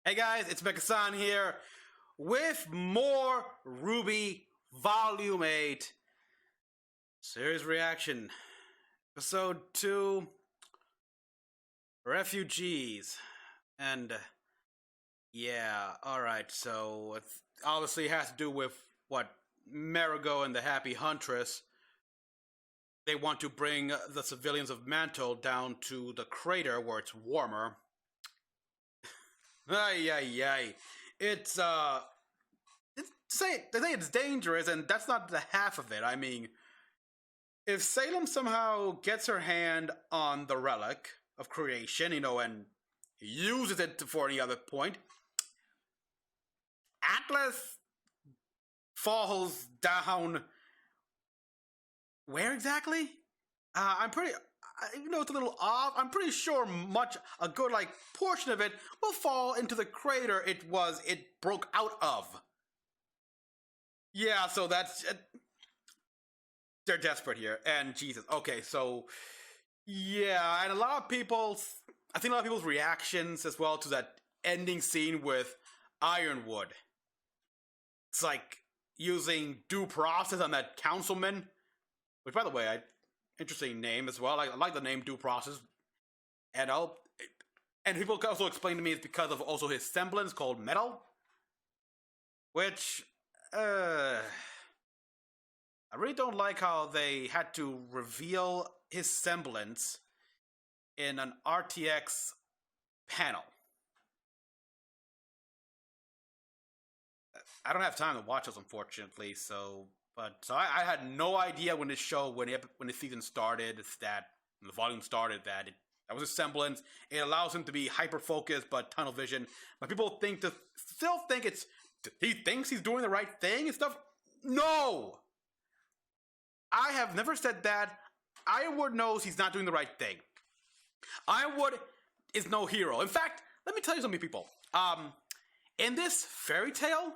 Hey guys, it's Mecha-san here with more RWBY Volume 8 Series Reaction. Episode 2, Refugees. And, yeah, alright, so it obviously has to do with what Marigo and the Happy Huntress. They want to bring the civilians of Mantle down to the crater where it's warmer. Ay, ay, ay. They say it's dangerous, and that's not the half of it. I mean, if Salem somehow gets her hand on the relic of creation, and uses it for any other point, Atlas falls down. Where exactly? It's a little off. I'm pretty sure a good portion of it will fall into the crater it broke out of. Yeah, so that's they're desperate here, and Jesus. Okay, so yeah, and I think a lot of people's reactions as well to that ending scene with Ironwood. It's like using due process on that councilman, which, by the way, interesting name as well. I like the name Due Process. And people also explain to me it's because of also his semblance called Metal. Which, I really don't like how they had to reveal his semblance in an RTX panel. I don't have time to watch this, unfortunately, so I had no idea when the season started, that the volume started, that was a semblance. It allows him to be hyper focused, but tunnel vision. But people still think he thinks he's doing the right thing and stuff. No, I have never said that. Ironwood knows he's not doing the right thing. Ironwood is no hero. In fact, let me tell you something, people. In this fairy tale,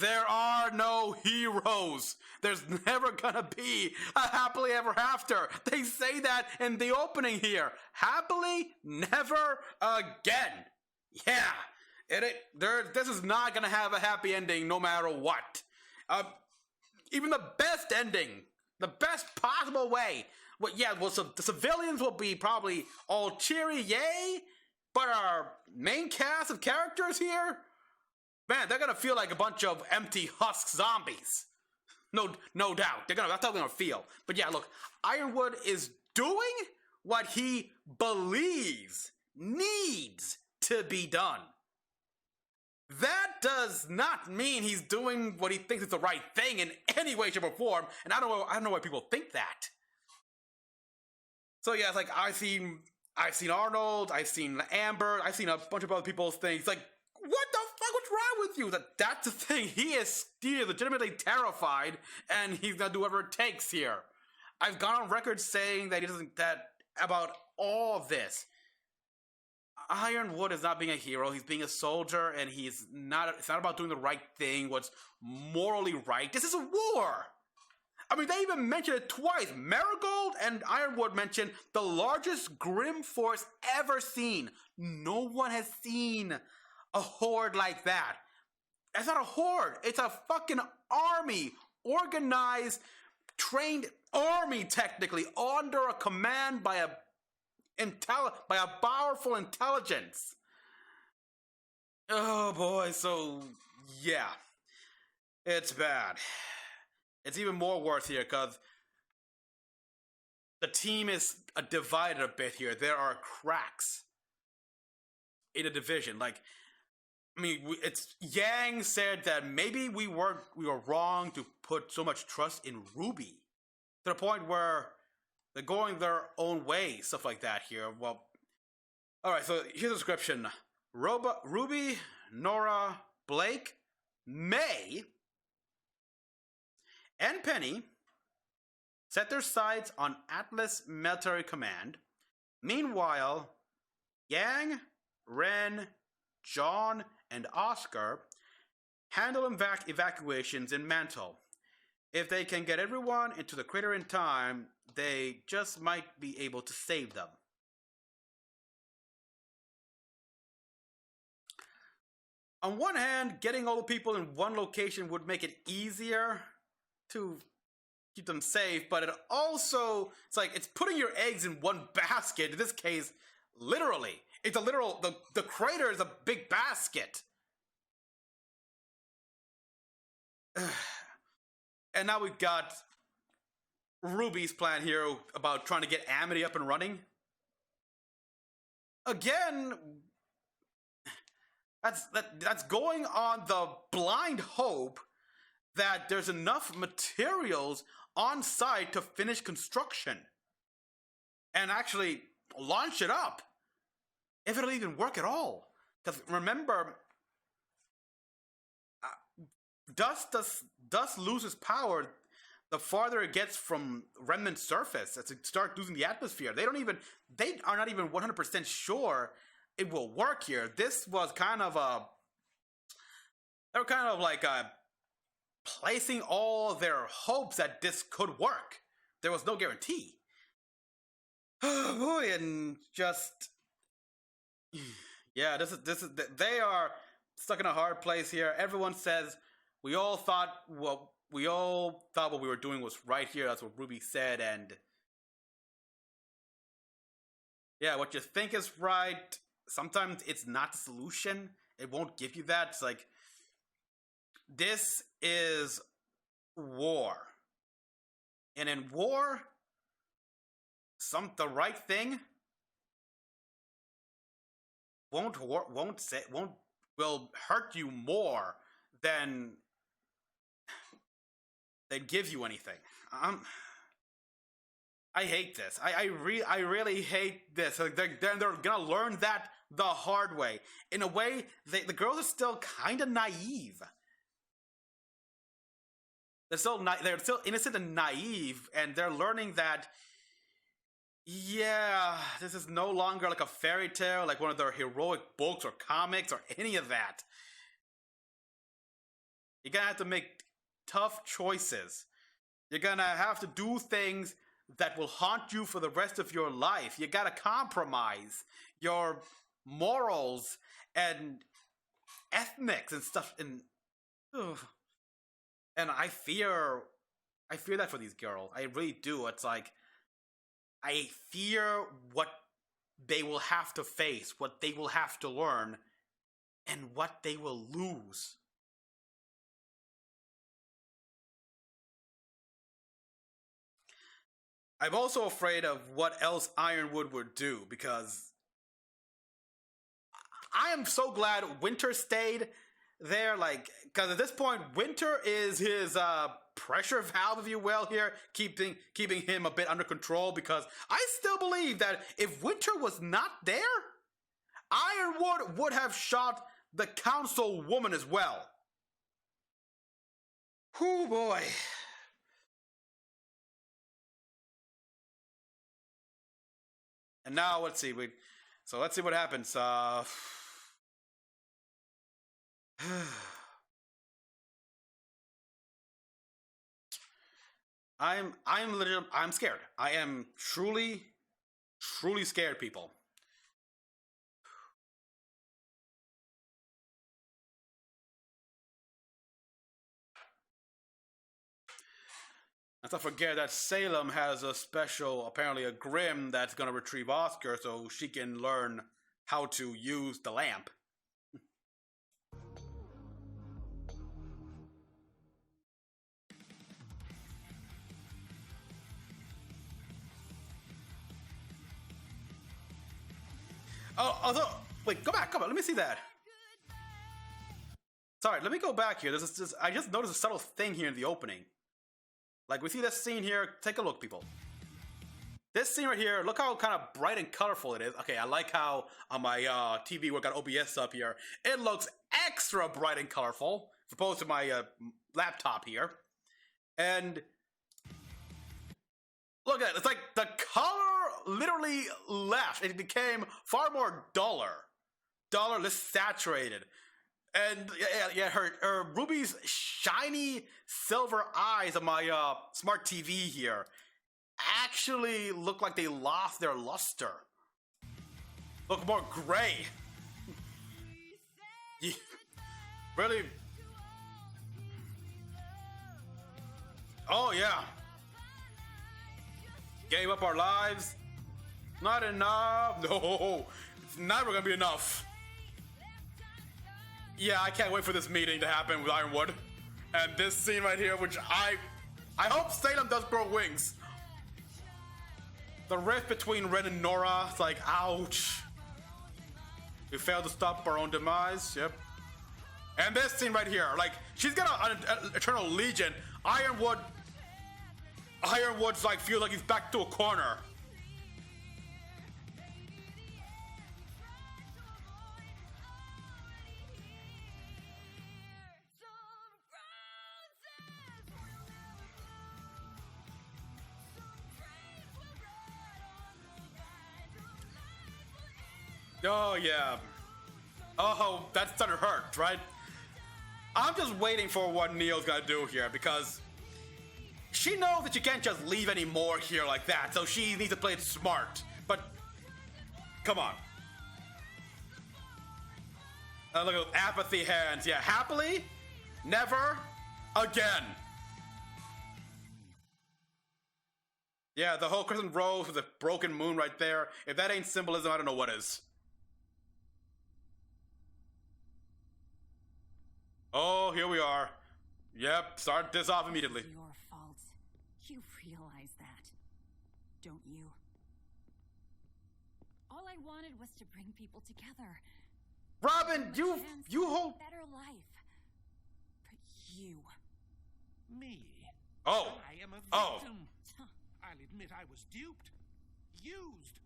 there are no heroes. There's never gonna be a happily ever after. They say that in the opening here. Happily never again. Yeah. This is not gonna have a happy ending no matter what. Even the best ending, the best possible way. The civilians will be probably all cheery, yay. But our main cast of characters here, man, they're gonna feel like a bunch of empty husk zombies. No doubt. That's how they're gonna feel. But yeah, look, Ironwood is doing what he believes needs to be done. That does not mean he's doing what he thinks is the right thing in any way, shape, or form. And I don't know why people think that. So yeah, it's like I've seen Arnold, I've seen Amber, I've seen a bunch of other people's things. Like, what the fuck? What's wrong with you? That's the thing. He is legitimately terrified, and he's gonna do whatever it takes here. I've gone on record saying that he doesn't about all of this. Ironwood is not being a hero. He's being a soldier, and it's not about doing the right thing, what's morally right. This is a war. I mean, they even mentioned it twice. Marigold and Ironwood mentioned the largest Grimm force ever seen. No one has seen a horde like that. That's not a horde. It's a fucking army. Organized, trained army, technically, under a command by a powerful intelligence. Oh boy, so yeah. It's bad. It's even more worse here because the team is divided a bit here. There are cracks in a division. Yang said that maybe we were wrong to put so much trust in RWBY, to the point where they're going their own way, stuff like that here. Well, alright, so here's the description. RWBY, Nora, Blake, May, and Penny set their sights on Atlas Military Command. Meanwhile, Yang, Ren, John, and Oscar handle evacuations in Mantle. If they can get everyone into the crater in time, they just might be able to save them. on one hand, getting all the people in one location would make it easier to keep them safe, but it also, it's like, it's putting your eggs in one basket. In this case, literally. It's a literal, the crater is a big basket. And now we've got RWBY's plan here about trying to get Amity up and running. Again, that's going on the blind hope that there's enough materials on site to finish construction and actually launch it up, if it'll even work at all. Because remember, dust loses power the farther it gets from remnant surface as it starts losing the atmosphere. They are not even 100% sure it will work here. This was they were kind of like placing all their hopes that this could work. There was no guarantee. Oh boy, and just, yeah, this is they are stuck in a hard place here. Everyone says we all thought what we were doing was right here. That's what RWBY said, and yeah, what you think is right, sometimes it's not the solution. It won't give you that. It's like, this is war. And in war, the right thing will hurt you more than give you anything. I hate this. I really hate this. They're gonna learn that the hard way. In a way, the girls are still kind of naive. They're still innocent and naive, and they're learning that, yeah, this is no longer like a fairy tale, like one of their heroic books or comics or any of that. You're gonna have to make tough choices. You're gonna have to do things that will haunt you for the rest of your life. You gotta compromise your morals and ethnics and stuff. And I fear that for these girls. I really do. It's like, I fear what they will have to face, what they will have to learn, and what they will lose. I'm also afraid of what else Ironwood would do, because I am so glad Winter stayed there, like, because at this point, Winter is his pressure valve, if you will, here, keeping him a bit under control, because I still believe that if Winter was not there, Ironwood would have shot the council woman as well. Oh boy. And now, let's see, let's see what happens. I'm scared. I am truly scared, people. Let's not forget that Salem has a special, apparently a Grimm that's gonna retrieve Oscar so she can learn how to use the lamp. Oh, although, wait, go back, let me see that. Sorry, let me go back here. I just noticed a subtle thing here in the opening. Like, we see this scene here. Take a look, people. This scene right here, look how kind of bright and colorful it is. Okay, I like how on my TV we got OBS up here. It looks extra bright and colorful, as opposed to my laptop here. And look at it. It's like the color literally left. It became far more duller, less saturated. And yeah, her RWBY's shiny silver eyes on my smart TV here actually look like they lost their luster. Look more gray. Really? Oh, yeah. Gave up our lives. Not enough. No, it's never gonna be enough. Yeah, I can't wait for this meeting to happen with Ironwood. And this scene right here, which I hope Salem does grow wings. The rift between Ren and Nora, it's like, ouch. We failed to stop our own demise, yep. And this scene right here, like, she's got an eternal legion. Ironwood's like, feels like he's back to a corner. Oh, yeah. Oh, that's starting to hurt, right? I'm just waiting for what Neo's gonna do here, because she knows that you can't just leave anymore here like that, so she needs to play it smart. But, come on. Look at apathy hands. Yeah, happily? Never? Again. Yeah, the whole crescent rose with a broken moon right there. If that ain't symbolism, I don't know what is. Oh, here we are. Yep, start this off immediately. It's your fault. You realize that, don't you? All I wanted was to bring people together. Robin, you hold better life. But you. Me? Oh. I am a Oh. victim. I'll admit I was duped, used.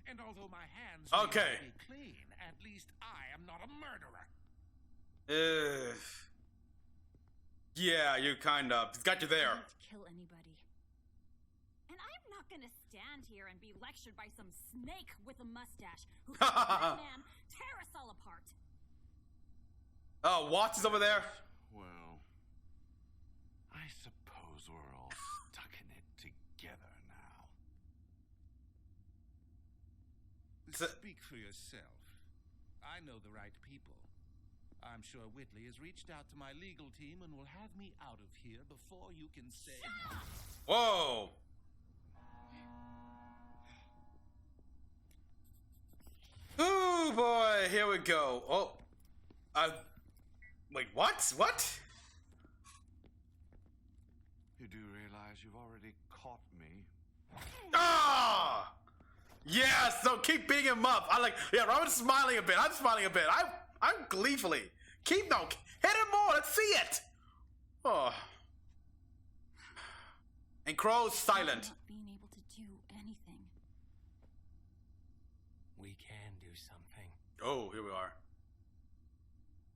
And although my hands may Okay. not be clean, at least I am not a murderer. Yeah, you kind of. It's got you there. I didn't kill anybody. And I'm not gonna stand here and be lectured by some snake with a mustache who can man tear us all apart. Oh, Watts is over there. Well, I suppose we're all stuck in it together now. Speak for yourself. I know the right people. I'm sure Whitley has reached out to my legal team and will have me out of here before you can say... Whoa. Ooh, boy, here we go. Oh. Wait, what? What? You do realize you've already caught me? Ah! Yeah, so keep beating him up. Yeah, Robin's smiling a bit. I'm smiling a bit. I'm gleefully. Hit him more. Let's see it. Oh. And Crow's silent. Not being able to do anything. We can do something. Oh, here we are.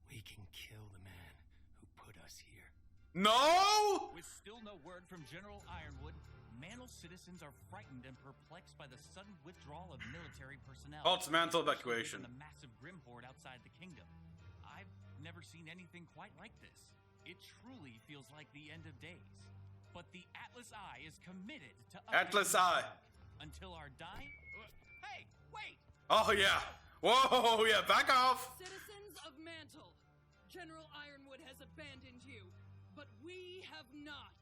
We can kill the man who put us here. No! With still no word from General Ironwood, Mantle citizens are frightened and perplexed by the sudden withdrawal of military personnel. Halt's Mantle evacuation. The massive Grimm horde outside the kingdom. I've never seen anything quite like this. It truly feels like the end of days. But the Atlas Eye is committed to Atlas Eye. until our dying. Hey, wait! Oh yeah. Whoa, yeah. Back off. Citizens of Mantle, General Ironwood has abandoned you, but we have not.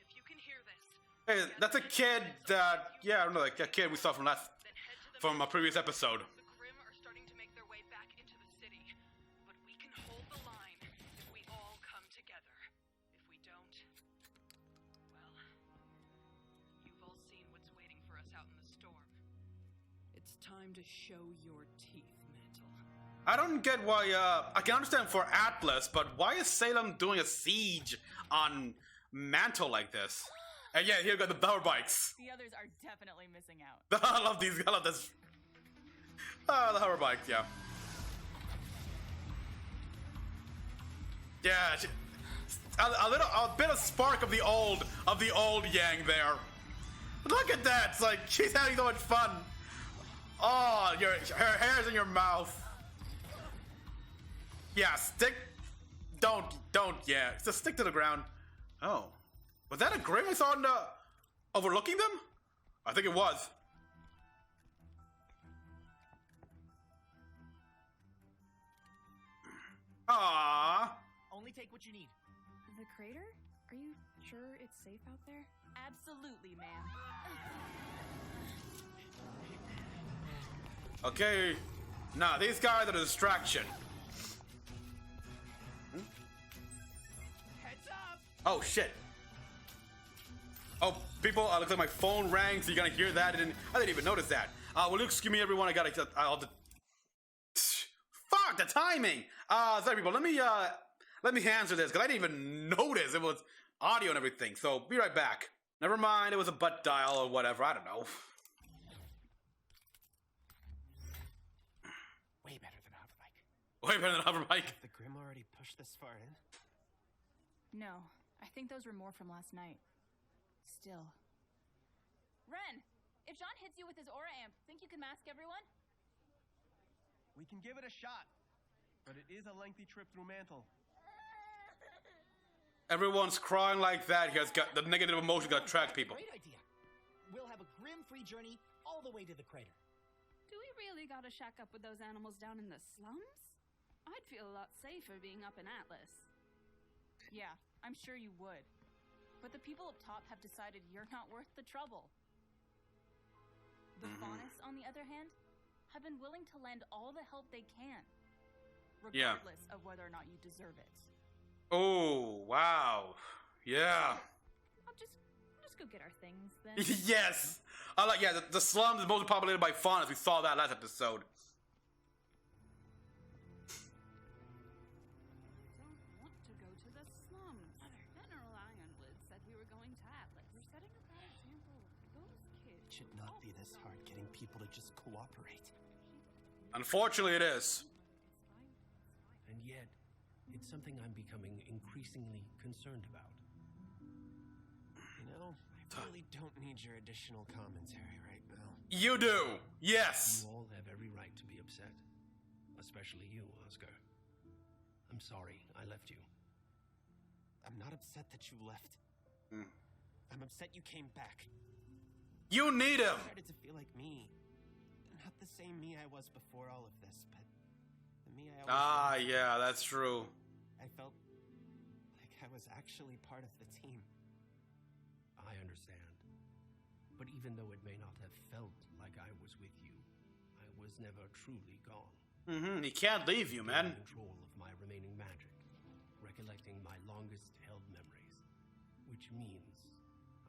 If you can hear this. Hey, that's a kid that, yeah, I don't know, like a kid we saw from a previous episode. The Grimm are starting to make their way back into the city, but we can hold the line if we all come together. If we don't, well, you've all seen what's waiting for us out in the storm. It's time to show your teeth, Mantle. I don't get why, I can understand for Atlas, but why is Salem doing a siege on Mantle like this? And yeah, here go the power bikes. The others are definitely missing out. I love these. I love this. The hover bikes, yeah. Yeah, a bit of spark of the old Yang there. Look at that! It's like she's having so much fun. Oh, her hair's in your mouth. Yeah, don't, yeah. Just stick to the ground. Oh. Was that a Grimace on overlooking them? I think it was. Ah, only take what you need. The crater? Are you sure it's safe out there? Absolutely, ma'am. Okay. Nah, these guys are a distraction. Heads up! Oh, shit. Oh, people, looks like my phone rang, so you're gonna hear that. I didn't even notice that. Will you excuse me, everyone? I gotta, fuck, the timing! Sorry, people, let me answer this, because I didn't even notice it was audio and everything, so be right back. Never mind, it was a butt dial or whatever, I don't know. Way better than a hover bike. Way better than a hover bike. Have the Grimm already pushed this far in? No, I think those were more from last night. Still. Ren, if John hits you with his aura amp, think you can mask everyone? We can give it a shot, but it is a lengthy trip through Mantle. Everyone's crying like that. He has got the negative emotion got attract people. Great idea. We'll have a Grimm-free journey all the way to the crater. Do we really gotta shack up with those animals down in the slums? I'd feel a lot safer being up in Atlas. Yeah, I'm sure you would. But the people up top have decided you're not worth the trouble. The Faunus, on the other hand, have been willing to lend all the help they can, regardless of whether or not you deserve it. Oh, wow. Yeah. I'll just go get our things then. Yes. I like, yeah, the slums is mostly populated by faunas. We saw that last episode. Don't want to go to the slums. General Ironwood said we were going to Atlas. We're setting a bad example. Those kids. It should not be this hard getting people to just cooperate. Unfortunately, it is. And yet, it's something I'm becoming increasingly concerned about. You know, I really don't need your additional commentary right now. You do. Yes. You all have every right to be upset. Especially you, Oscar. I'm sorry I left you. I'm not upset that you left. I'm upset you came back. You need him. I started to feel like me. Not the same me I was before all of this, but the me I always was. Yeah, that's true. I felt like I was actually part of the team. I understand. But even though it may not have felt like I was with you, I was never truly gone. He can't leave you, man. Control of my remaining magic, recollecting my longest held memories, which means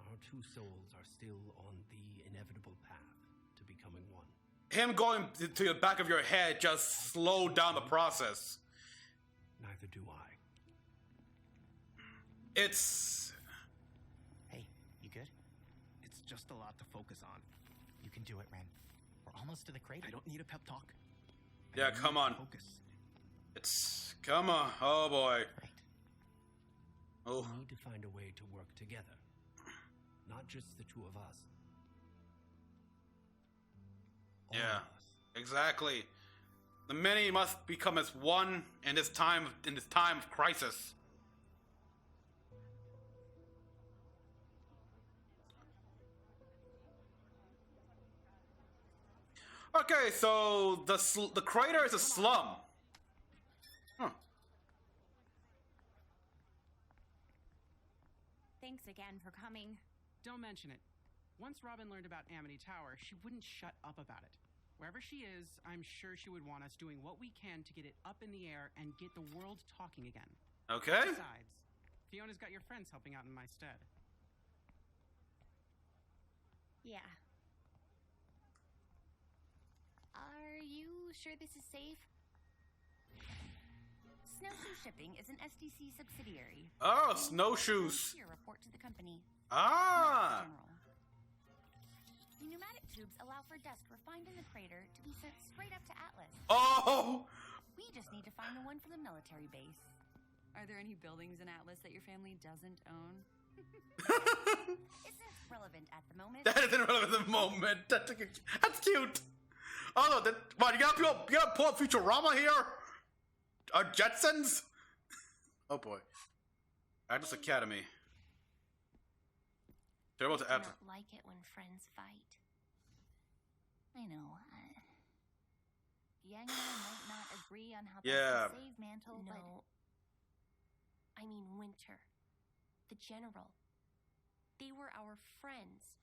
our two souls are still on the inevitable path to becoming one. Him going to the back of your head just slowed down the process. Neither do I. It's... Hey, you good? It's just a lot to focus on. You can do it, Ren. We're almost to the crater. I don't need a pep talk. Yeah, come on. Focus. It's... Come on. Oh, boy. Right. Oh. We need to find a way to work together. Not just the two of us. All Yeah, of us. exactly. The many must become as one in this time of crisis. Okay, so the crater is a slum. Huh. Thanks again for coming. Don't mention it. Once Robin learned about Amity Tower, she wouldn't shut up about it. Wherever she is, I'm sure she would want us doing what we can to get it up in the air and get the world talking again. Okay. Besides, Fiona's got your friends helping out in my stead. Yeah. Are you sure this is safe? Snowshoe Shipping is an SDC subsidiary. Oh, snowshoes. Here, report to the company. Ah. General. The pneumatic tubes allow for dust refined in the crater to be sent straight up to Atlas. Oh. We just need to find the one for the military base. Are there any buildings in Atlas that your family doesn't own? Isn't relevant at the moment. That isn't relevant at the moment. That's cute. Oh no, what, you gotta pull up Futurama here? Jetsons? Oh boy. Atlas Academy. They're about to I don't like it when friends fight. I know. Yang and I might not agree on how best to save Mantle, but I mean Winter. The general. They were our friends.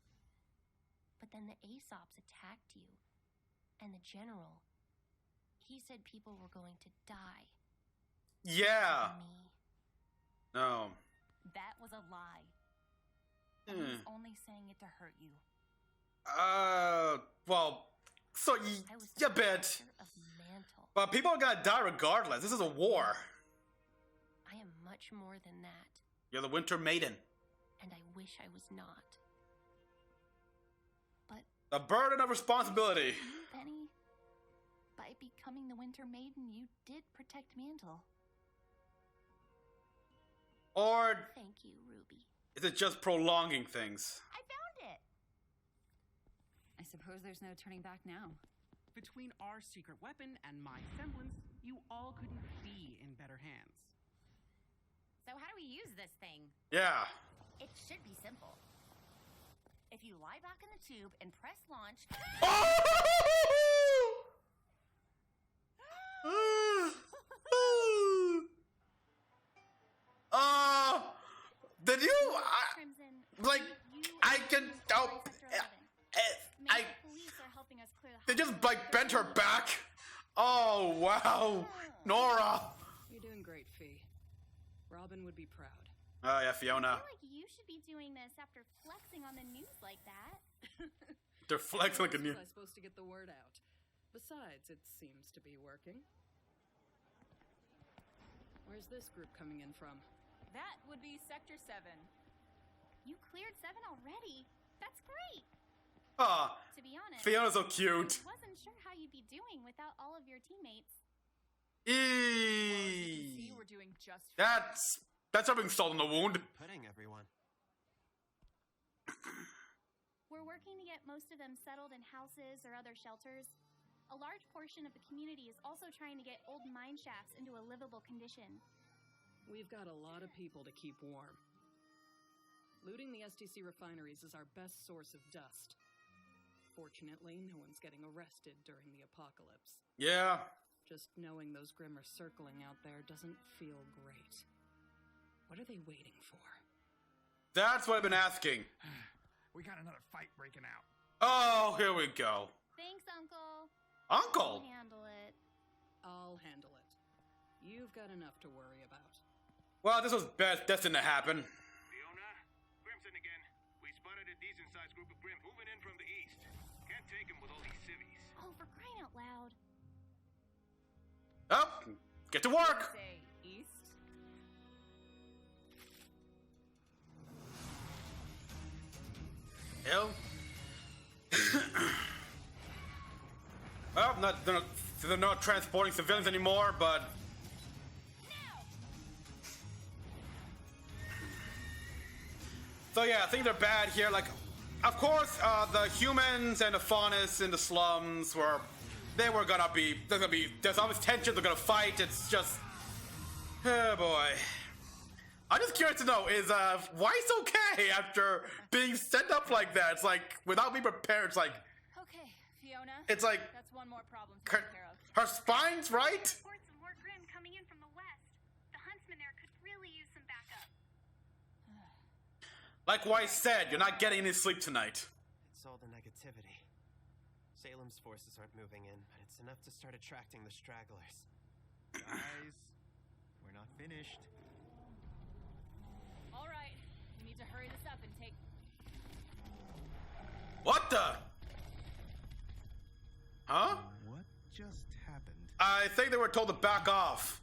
But then the Aesops attacked you. And the general, he said people were going to die. Yeah. Me. No. That was a lie. And he was only saying it to hurt you. Well, so you bet. But people are gonna die regardless. This is a war. I am much more than that. You're the Winter Maiden. And I wish I was not. But a burden of responsibility. Penny, by becoming the Winter Maiden, you did protect Mantle. Or thank you, Ruby. Is it just prolonging things? I found it! I suppose there's no turning back now. Between our secret weapon and my semblance, you all couldn't be in better hands. So how do we use this thing? Yeah. It should be simple. If you lie back in the tube and press launch... Did you? I can... They just, bent her back? Oh, wow. Nora. You're doing great, Fee. Robin would be proud. Oh, yeah, Fiona. I feel like you should be doing this after flexing on the news like that. They're flexing like a news. I'm supposed to get the word out. Besides, it seems to be working. Where's this group coming in from? That would be Sector 7. You cleared 7 already. That's great. Ah, to be honest, Fiona's so cute. I wasn't sure how you'd be doing without all of your teammates. See, we're doing just That's rubbing salt in the wound. Putting everyone. We're working to get most of them settled in houses or other shelters. A large portion of the community is also trying to get old mine shafts into a livable condition. We've got a lot of people to keep warm. Looting the STC refineries is our best source of dust. Fortunately, no one's getting arrested during the apocalypse. Yeah. Just knowing those Grimm are circling out there doesn't feel great. What are they waiting for? That's what I've been asking. We got another fight breaking out. Oh, here we go. Thanks, Uncle. Uncle? I'll handle it. I'll handle it. You've got enough to worry about. Well, this was destined to happen. Fiona, Grimson again. We spotted a decent-sized group of Grimm moving in from the east. Can't take them with all these civvies. Oh, for crying out loud. Up, get to work. Say east. Hell. Well, they're not transporting civilians anymore, but. So yeah, I think they're bad here. Like, of course, the humans and the faunus in the slums were. There's always tension. They're gonna fight. It's just. Oh boy. I'm just curious to know, is Weiss okay after being sent up like that? It's like, without being prepared, it's like. Okay, Fiona. It's like. That's one more problem to take care of. Her spine's right? Reports of more Grimm coming in from the west. The huntsman there could really use some backup. Like Weiss said, you're not getting any sleep tonight. It's all the negativity. Salem's forces aren't moving in, but it's enough to start attracting the stragglers. Guys, we're not finished. All right, we need to hurry this up and take... What the? Huh? What just happened? I think they were told to back off.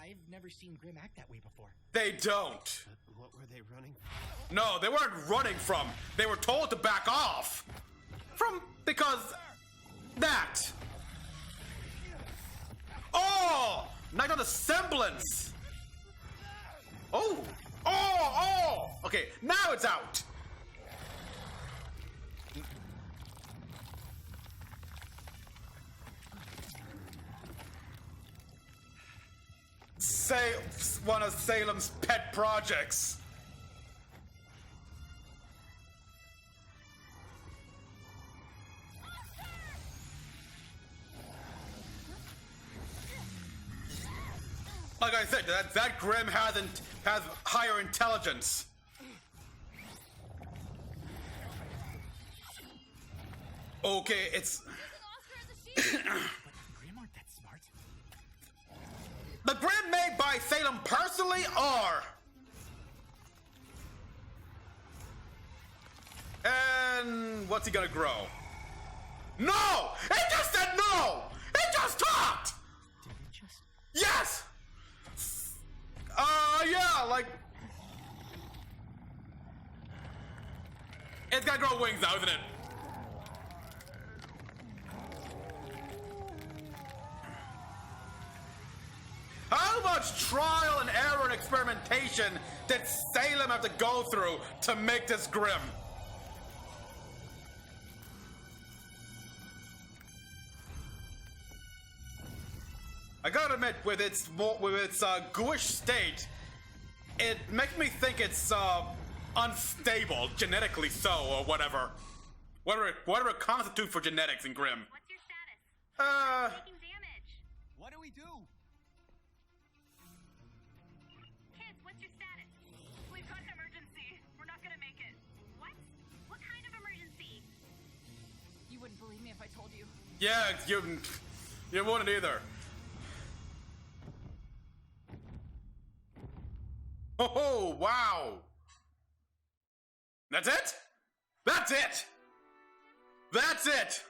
I've never seen Grimm act that way before. They don't. But what were they running from? No, they weren't running from. They were told to back off. Because that. Oh! Not on the semblance. Oh! Okay, now it's out. One of Salem's pet projects. Like I said, that Grimm has higher intelligence. Okay, it's Grimm aren't that smart. the Grimm made by Salem personally are. And what's he gonna grow? No! It just said no! It just talked! Did it just? Yes! Yeah, like... It's gotta grow wings now, isn't it? How much trial and error and experimentation did Salem have to go through to make this Grimm? I gotta admit, with its gooish state, it makes me think it's unstable, genetically so, or whatever. Whatever it constitutes for genetics in Grimm. What's your status? Taking damage. What do we do? Kids, what's your status? We've got an emergency. We're not gonna make it. What? What kind of emergency? You wouldn't believe me if I told you. Yeah, you wouldn't either. Oh, wow. That's it? That's it! That's it!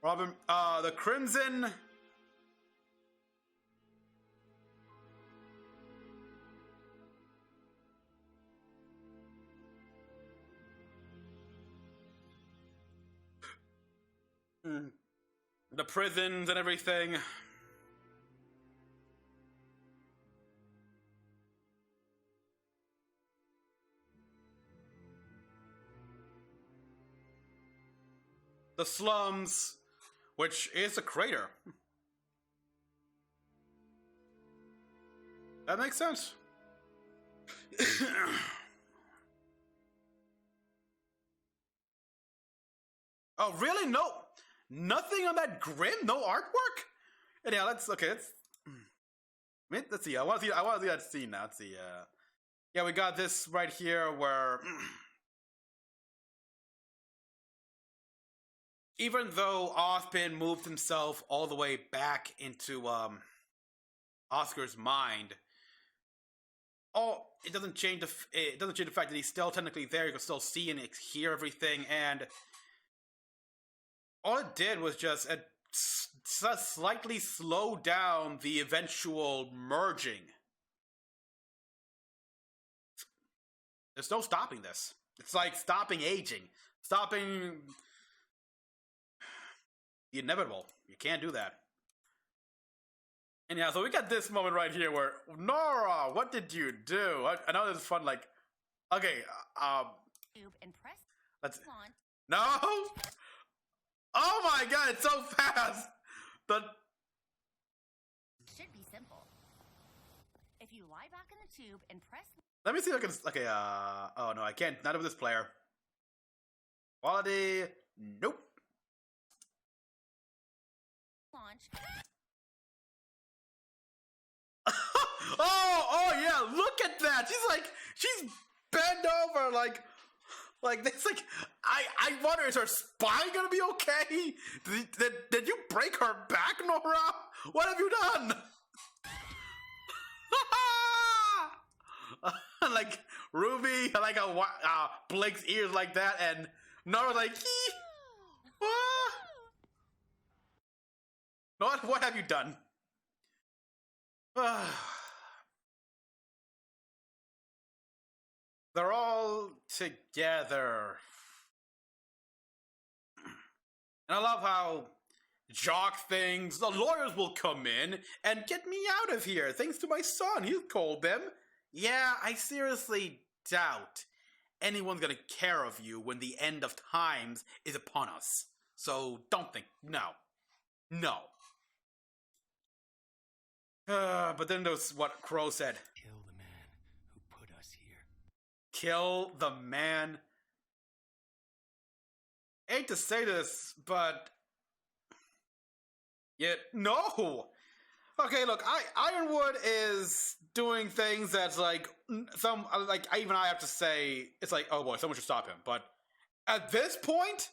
Robin, the Crimson... The prisons and everything. The slums, which is a crater. That makes sense. Oh, really? No. Nothing on that Grimm? No artwork? Anyhow, let's see. I want to see that scene now. Let's see. Yeah, we got this right here where even though Othpin moved himself all the way back into Oscar's mind, it doesn't change the fact that he's still technically there. You can still see and hear everything, and all it did was just slightly slow down the eventual merging. There's no stopping this. It's like stopping aging. Stopping the inevitable. You can't do that. Anyhow, so we got this moment right here where, Nora, what did you do? I know this is fun, like, okay, And press let's... launch. No! Oh my god, it's so fast! Should be simple. If you lie back in the tube and press... Let me see if I can... Okay, oh no, I can't. Not with this player. Quality... Nope. Launch. Oh yeah, look at that! She's bent over, like this, like, I wonder, is her spine gonna be okay? Did you break her back, Nora? What have you done? Like, Ruby, like, Blake's ears like that, and Nora's like, what have you done? They're all together. And I love how jock things, the lawyers will come in and get me out of here, thanks to my son. He'll call them. Yeah, I seriously doubt anyone's gonna care of you when the end of times is upon us. So don't think, no. But then there's what Crow said. Kill the man who put us here. kill the man. I hate to say this, but yeah, no. Okay, look, Ironwood is doing things that's like I have to say it's like, oh boy, someone should stop him. But at this point,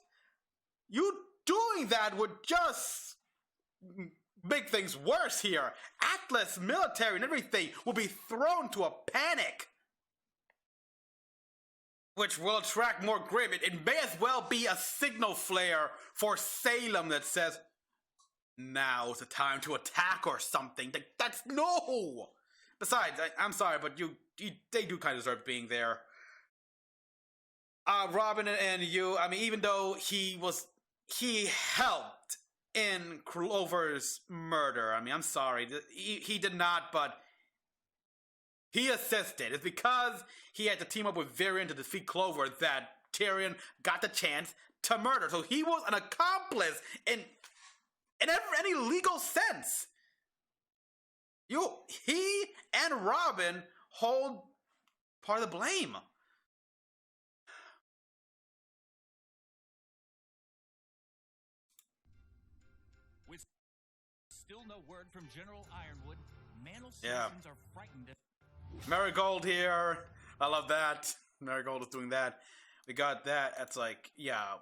you doing that would just make things worse here. Atlas military and everything will be thrown to a panic, which will attract more Grimm. It may as well be a signal flare for Salem that says, now's the time to attack or something. That's no! Besides, I'm sorry, but they do kind of deserve being there. Robin and you, I mean, even though he helped in Clover's murder, I mean, I'm sorry, he did not, but he assisted. It's because he had to team up with Varian to defeat Clover that Tyrion got the chance to murder. So he was an accomplice in any legal sense. He and Robin hold part of the blame. With still no word from General Ironwood, Mantle citizens are frightened. Marigold here. I love that. Marigold is doing that. We got that. It's like, yeah.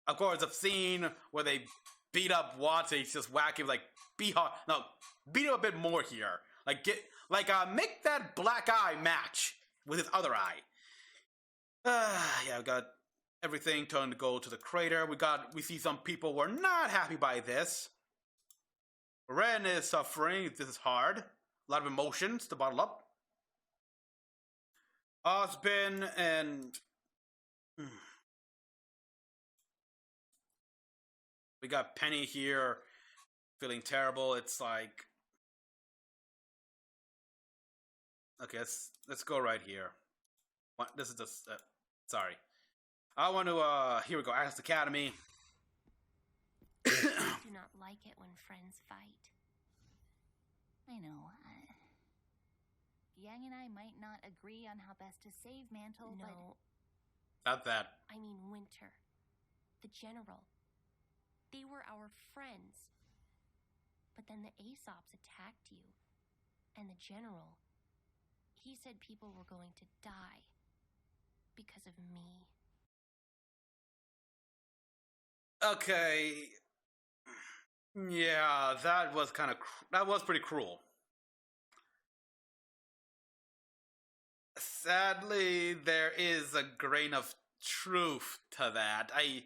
Of course, I've seen where they beat up Watson. He's just wacky. Like, beat him a bit more here. Make that black eye match with his other eye. Yeah, we got everything turned to go to the crater. We see some people were not happy by this. Ren is suffering. This is hard. A lot of emotions to bottle up. Osbin and we got Penny here feeling terrible. It's like, okay, let's go right here. This is just sorry. I want to here we go. Atlas Academy. I do not like it when friends fight. I know. Yang and I might not agree on how best to save Mantle, but... No. Not that. I mean Winter. The General. They were our friends. But then the Aesops attacked you. And the General, he said people were going to die. Because of me. Okay. Yeah, that was pretty cruel. Sadly, there is a grain of truth to that. I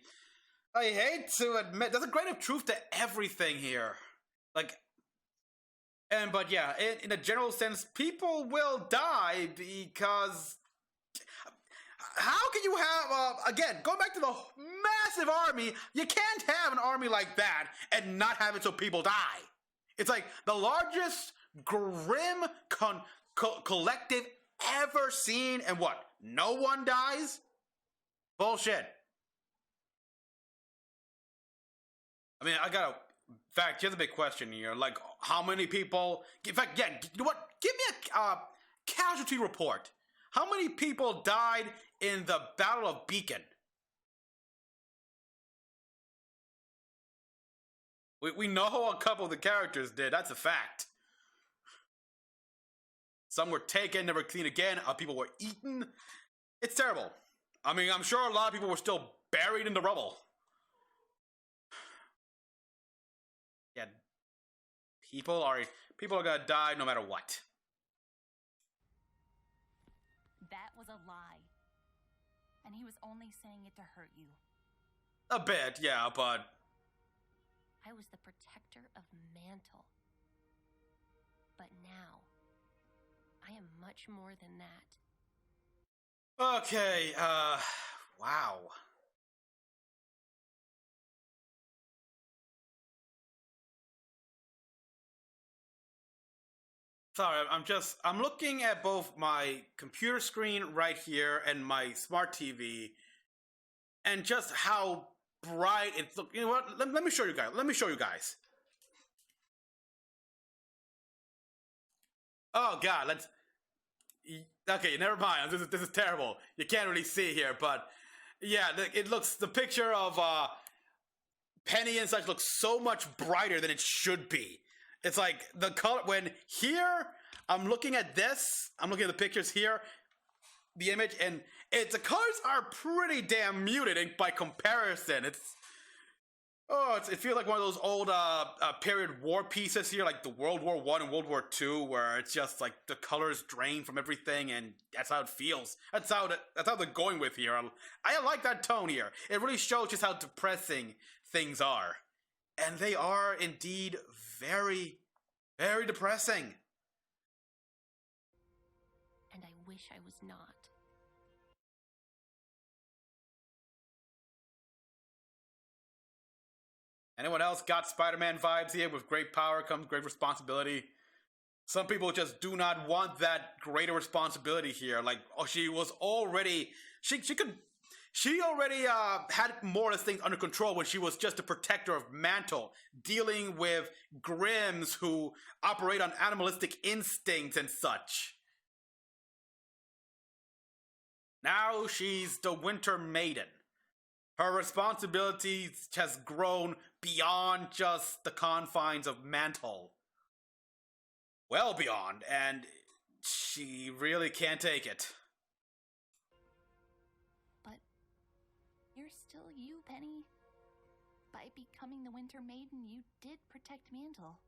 hate to admit, there's a grain of truth to everything here. But yeah, in a general sense, people will die because... How can you have, again, going back to the massive army, you can't have an army like that and not have it so people die. It's like the largest Grimm collective ever seen, and what? No one dies? Bullshit. I mean, in fact, here's a big question here. Like, how many people, in fact, yeah, you know what? Give me a casualty report. How many people died in the Battle of Beacon? We know a couple of the characters did. That's a fact. Some were taken, never seen again. People were eaten. It's terrible. I mean, I'm sure a lot of people were still buried in the rubble. Yeah, people are gonna die no matter what. That was a lie. And he was only saying it to hurt you. A bit, yeah, but... I was the protector of Mantle. But now, I am much more than that. Okay, wow. Sorry, I'm looking at both my computer screen right here and my smart TV, and just how bright it's look. You know what? Let me show you guys. Oh God, Okay, never mind. This is terrible. You can't really see here, but yeah, it looks, the picture of Penny and such looks so much brighter than it should be. It's like the color, when here I'm looking at this, I'm looking at the pictures here, the image, and the colors are pretty damn muted by comparison. It feels like one of those old period war pieces here, like the World War I and World War II, where it's just like the colors drain from everything, and that's how it feels. That's how they're going with here. I like that tone here. It really shows just how depressing things are, and they are indeed very, very depressing. And I wish I was not. Anyone else got Spider-Man vibes here? With great power comes great responsibility. Some people just do not want that greater responsibility here. Like, she was already, she already had more of these things under control when she was just a protector of Mantle, dealing with Grimms who operate on animalistic instincts and such. Now she's the Winter Maiden. Her responsibilities has grown beyond just the confines of Mantle. Well beyond, and she really can't take it. But you're still you, Penny. By becoming the Winter Maiden, you did protect Mantle.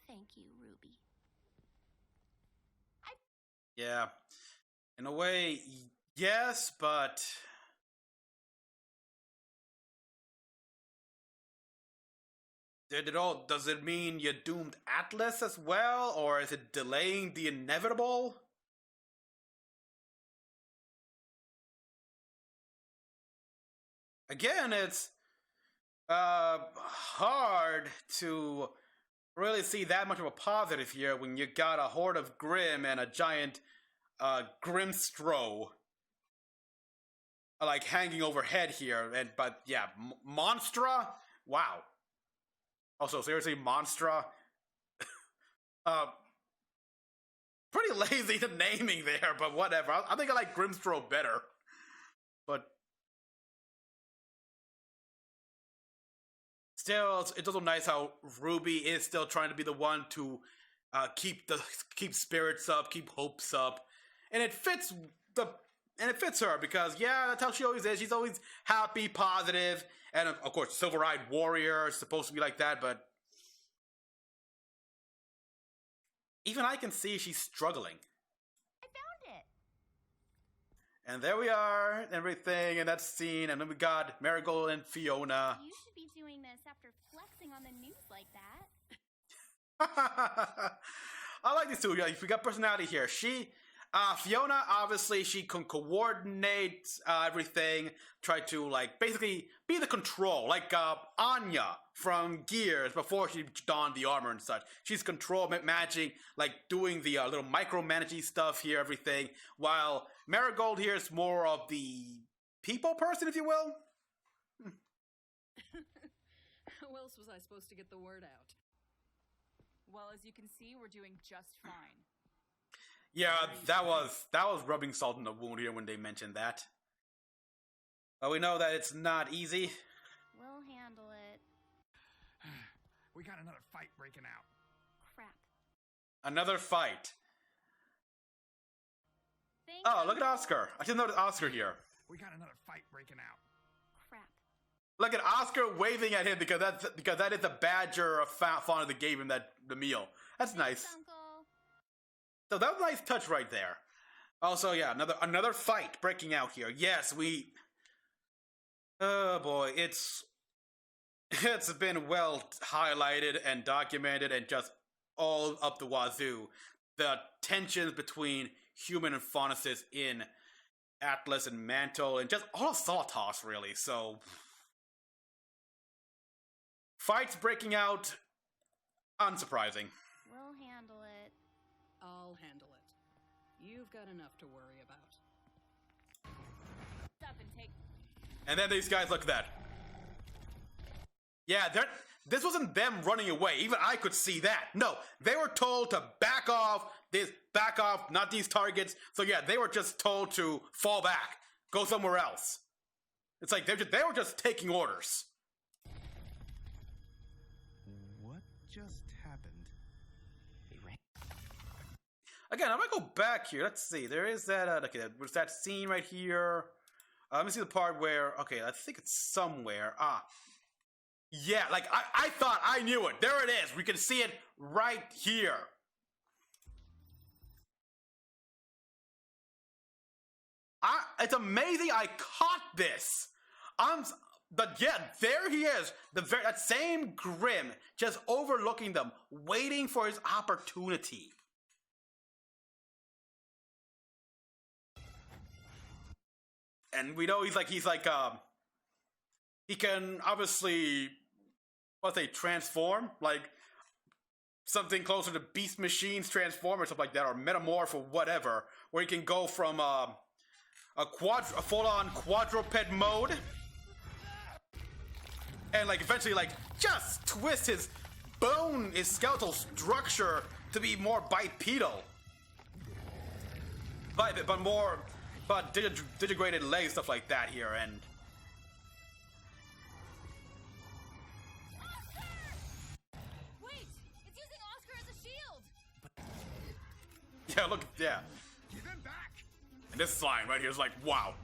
Thank you, Ruby. Yeah, in a way, yes, but does it mean you doomed Atlas as well, or is it delaying the inevitable? Again, it's hard to really see that much of a positive here when you got a horde of Grimm and a giant Grimstro like hanging overhead here. But yeah, Monstra? Wow. Also, seriously, Monstra? Pretty lazy to naming there, but whatever. I think I like Grimstro better. But still, it's also nice how Ruby is still trying to be the one to keep spirits up, keep hopes up, and it fits her because yeah, that's how she always is. She's always happy, positive, and of course, Silver-Eyed Warrior is supposed to be like that, but even I can see she's struggling. I found it. And there we are, everything, and that scene, and then we got Marigold and Fiona. You should be doing this after flexing on the news like that. I like this too. Yeah, we got personality here. Fiona, obviously, she can coordinate everything, try to, like, basically be the control, like Anya from Gears before she donned the armor and such. She's control, managing, like, doing the little micromanaging stuff here, everything, while Marigold here is more of the people person, if you will. How else was I supposed to get the word out? Well, as you can see, we're doing just fine. Yeah, that was rubbing salt in the wound here when they mentioned that. But we know that it's not easy. We'll handle it. We got another fight breaking out. Crap. Another fight. Thanks, Oh, look at Oscar. I didn't notice Oscar here. We got another fight breaking out. Crap. Look at Oscar waving at him because that is the badger of fauna that gave him the meal. That's nice. Uncle. So that was a nice touch right there. Also, yeah, another fight breaking out here. Yes, oh boy, it's been well highlighted and documented and just all up the wazoo. The tensions between human and faunacists in Atlas and Mantle and just all of Solitas, really. So fights breaking out, unsurprising. We'll handle it. I'll handle it. You've got enough to worry about. Stop and take. And then these guys, look at that. Yeah, this wasn't them running away. Even I could see that. No, they were told to back off, this back off, not these targets. So yeah, they were just told to fall back, go somewhere else. It's like they were just taking orders. What just happened? Again, I'm gonna go back here. Let's see. There is that. Okay, there's that scene right here. Let me see the part where. Okay, I think it's somewhere. Yeah. Like I thought I knew it. There it is. We can see it right here. It's amazing I caught this. But yeah, there he is. That same Grimm, just overlooking them, waiting for his opportunity. And we know he can obviously, transform, like something closer to Beast Machines transform or something like that, or Metamorph or whatever, where he can go from a full-on quadruped mode, and like eventually like just twist his skeletal structure to be more bipedal, but digitigrated legs, stuff like that here, and wait, it's using Oscar as a shield. yeah, look, yeah. Give him back. And this line right here is like, wow.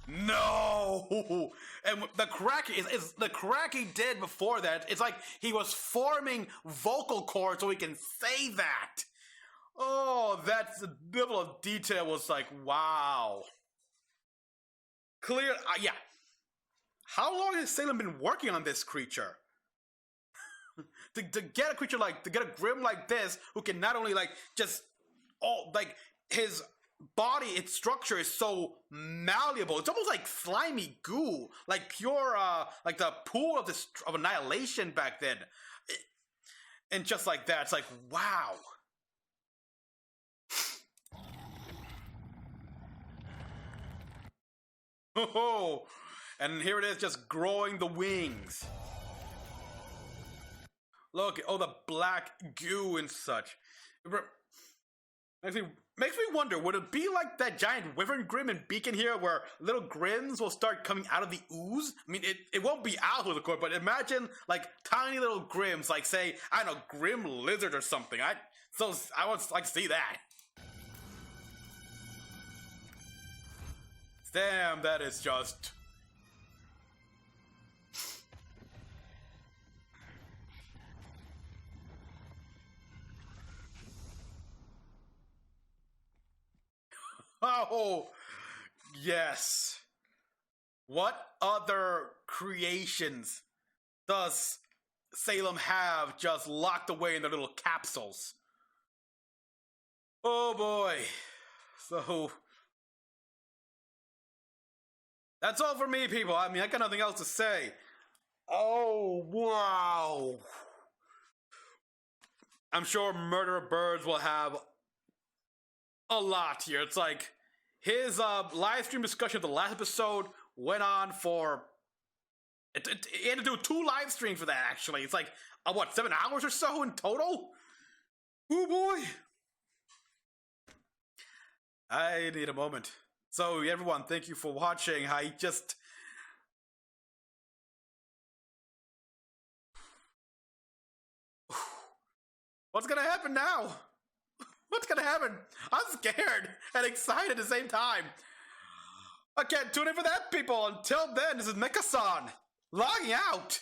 No! And the crack he did before that, it's like he was forming vocal cords so he can say that. Oh, that's the level of detail was like, wow. Clear, yeah. How long has Salem been working on this creature? to get a creature to get a Grimm like this, who can not only his body, its structure is so malleable. It's almost like slimy goo, like pure, like the pool of annihilation back then. And just like that, it's like, wow. Oh, and here it is, just growing the wings. Look, oh, the black goo and such. Makes me wonder, would it be like that giant Wyvern Grimm and Beacon here, where little Grimms will start coming out of the ooze? I mean, it won't be owls, of course, but imagine like tiny little Grimms, like say, I don't know, Grim Lizard or something. I would like to see that. Damn, that is just... Oh, yes. What other creations does Salem have just locked away in their little capsules? Oh boy. So, that's all for me, people. I mean, I got nothing else to say. Oh, wow. I'm sure Murderer Birds will have a lot here. It's like his live stream discussion of the last episode went on for he had to do 2 live streams for that, actually. It's like 7 hours or so in total. Oh boy, I need a moment. So everyone, thank you for watching. What's gonna happen now? What's gonna happen? I'm scared and excited at the same time. I can't tune in for that, people. Until then, this is Mecha-san, logging out.